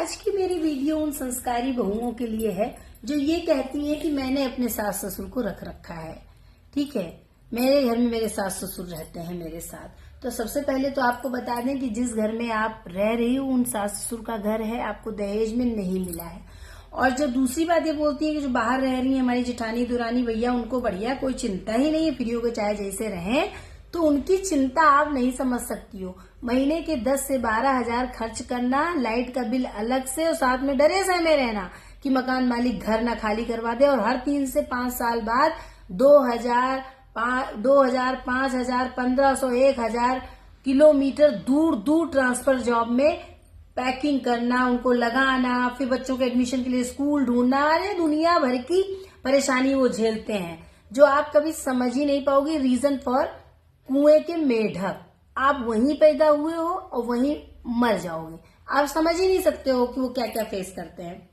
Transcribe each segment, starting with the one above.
आज की मेरी वीडियो उन संस्कारी बहुओं के लिए है जो ये कहती हैं कि मैंने अपने सास ससुर को रख रखा है। ठीक है, मेरे घर में मेरे सास ससुर रहते हैं मेरे साथ। तो सबसे पहले तो आपको बता दें कि जिस घर में आप रह रही हो उन सास ससुर का घर है, आपको दहेज में नहीं मिला है। और जब दूसरी बात ये बोलती है कि जो बाहर रह रही है हमारी जेठानी दुरानी भैया, उनको बढ़िया कोई चिंता ही नहीं है, फ्री होकर चाहे जैसे रहें, तो उनकी चिंता आप नहीं समझ सकती हो। महीने के 10 से 12 हजार खर्च करना, लाइट का बिल अलग से, और साथ में डरे सहमे रहना कि मकान मालिक घर ना खाली करवा दे, और हर 3 से 5 साल बाद 2000, 5000, 1500, 1000 किलोमीटर दूर दूर ट्रांसफर जॉब में पैकिंग करना, उनको लगाना, फिर बच्चों के एडमिशन के लिए स्कूल ढूंढना, अरे दुनिया भर की परेशानी वो झेलते हैं जो आप कभी समझ ही नहीं पाओगे। रीजन फॉर कुएं के मेढक, आप वहीं पैदा हुए हो और वहीं मर जाओगे। आप समझ ही नहीं सकते हो कि वो क्या क्या फेस करते हैं।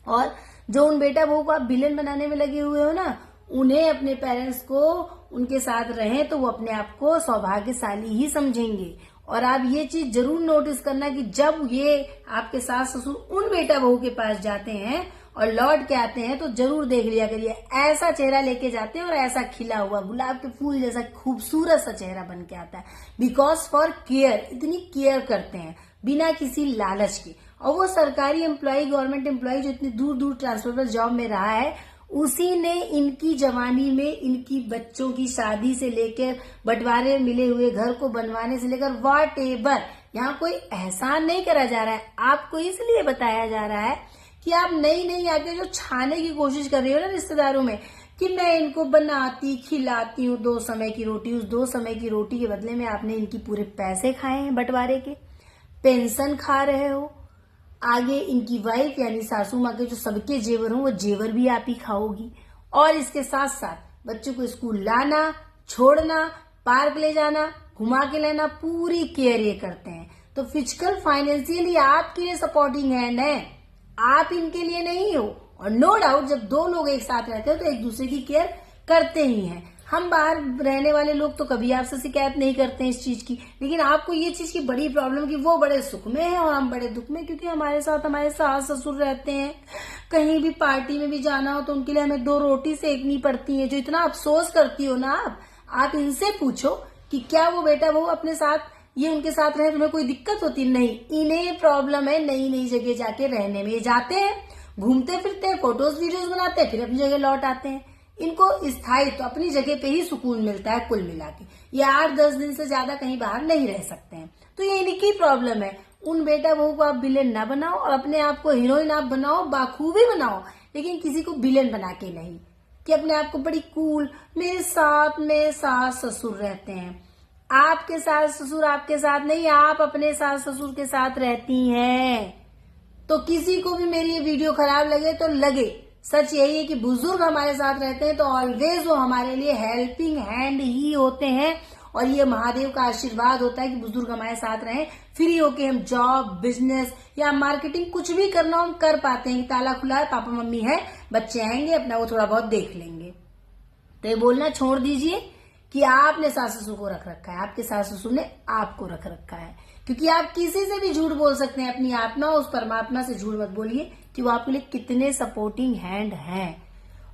और जो उन बेटा बहू को आप विलेन बनाने में लगे हुए हो ना, उन्हें अपने पेरेंट्स को उनके साथ रहें तो वो अपने आप को सौभाग्यशाली ही समझेंगे। और आप ये चीज जरूर नोटिस करना कि जब ये आपके सास ससुर उन बेटा बहू के पास जाते हैं और लौट के आते हैं तो जरूर देख लिया करिए, ऐसा चेहरा लेके जाते हैं और ऐसा खिला हुआ गुलाब के फूल जैसा खूबसूरत सा चेहरा बन के आता है। बिकॉज फॉर केयर, इतनी केयर करते हैं बिना किसी लालच के। और वो सरकारी एम्प्लॉय, गवर्नमेंट एम्प्लॉय जो इतनी दूर दूर ट्रांसफर पर जॉब में रहा है, उसी ने इनकी जवानी में इनकी बच्चों की शादी से लेकर बंटवारे मिले हुए घर को बनवाने से लेकर वॉट एवर, यहाँ कोई एहसान नहीं करा जा रहा है। आपको इसलिए बताया जा रहा है कि आप नई आके जो छाने की कोशिश कर रही हो ना रिश्तेदारों में, कि मैं इनको बनाती खिलाती हूँ 2 समय की रोटी, उस 2 समय की रोटी के बदले में आपने इनकी पूरे पैसे खाए हैं बंटवारे के, पेंशन खा रहे हो। आगे इनकी वाइफ यानी सासू माँ के जो सबके जेवर हो वो जेवर भी आप ही खाओगी। और इसके साथ साथ बच्चों को स्कूल लाना, छोड़ना, पार्क ले जाना, घुमा के लेना, पूरी केयर ये करते हैं। तो फिजिकल फाइनेंशियली आपके लिए सपोर्टिंग है न, आप इनके लिए नहीं हो। और नो डाउट जब 2 लोग एक साथ रहते हो तो एक दूसरे की केयर करते ही हैं। हम बाहर रहने वाले लोग तो कभी आपसे शिकायत नहीं करते हैं इस चीज की, लेकिन आपको ये चीज की बड़ी प्रॉब्लम कि वो बड़े सुख में है और हम बड़े दुख में, क्योंकि हमारे साथ हमारे सास ससुर रहते हैं। कहीं भी पार्टी में भी जाना हो तो उनके लिए हमें 2 रोटी सेकनी पड़ती है। जो इतना अफसोस करती हो ना आप इनसे पूछो कि क्या वो बेटा वो अपने साथ ये उनके साथ रहे, तुम्हें कोई दिक्कत होती? नहीं, इन्हें प्रॉब्लम है नई जगह जाके रहने में। ये जाते हैं, घूमते फिरते हैं, फोटोज वीडियोज बनाते हैं, फिर अपनी जगह लौट आते हैं। इनको स्थायी तो अपनी जगह पे ही सुकून मिलता है कुल मिला के। ये 8-10 दिन से ज्यादा कहीं बाहर नहीं रह सकते हैं। तो ये इनकी प्रॉब्लम है। उन बेटा बहू को आप विलेन ना बनाओ और अपने आप को हीरोइन आप बनाओ, बाखूबी बनाओ, लेकिन किसी को विलेन बना के नहीं कि अपने आप को बड़ी कूल, मेरे साथ में सास ससुर रहते हैं। आपके सास ससुर आपके साथ नहीं, आप अपने सास ससुर के साथ रहती हैं। तो किसी को भी मेरी ये वीडियो खराब लगे तो लगे, सच यही है कि बुजुर्ग हमारे साथ रहते हैं तो ऑलवेज वो हमारे लिए हेल्पिंग हैंड ही होते हैं। और ये महादेव का आशीर्वाद होता है कि बुजुर्ग हमारे साथ रहें, फ्री होके हम जॉब, बिजनेस या मार्केटिंग कुछ भी करना हम कर पाते हैं। ताला खुला है, पापा मम्मी है, बच्चे आएंगे, अपना वो थोड़ा बहुत देख लेंगे। तो ये बोलना छोड़ दीजिए कि आपने सास ससुर को रख रखा है, आपके सास ससुर ने आपको रख रखा है। क्योंकि आप किसी से भी झूठ बोल सकते हैं, अपनी आत्मा उस परमात्मा से झूठ मत बोलिए कि वो आपके लिए कितने सपोर्टिंग हैंड हैं।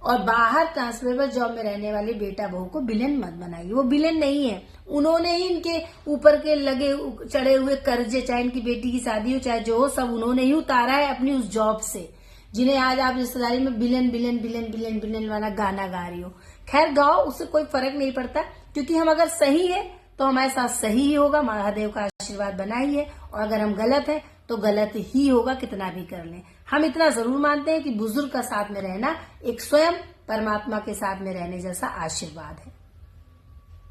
और बाहर ट्रांसफर पर जॉब में रहने वाले बेटा बहू को विलेन मत बनाइए, वो विलेन नहीं है। उन्होंने ही इनके ऊपर के लगे चढ़े हुए कर्जे, चाहे इनकी बेटी की शादी हो चाहे जो हो, सब उन्होंने ही उतारा है अपनी उस जॉब से, जिन्हें आज आप रिश्तेदारी में villain villain villain villain villain वाला गाना गा रही हो। खैर गाओ, उससे कोई फर्क नहीं पड़ता, क्योंकि हम अगर सही है तो हमारे साथ सही ही होगा, महादेव का आशीर्वाद बना ही है। और अगर हम गलत हैं तो गलत ही होगा, कितना भी कर लें। हम इतना जरूर मानते हैं कि बुजुर्ग का साथ में रहना एक स्वयं परमात्मा के साथ में रहने जैसा आशीर्वाद है।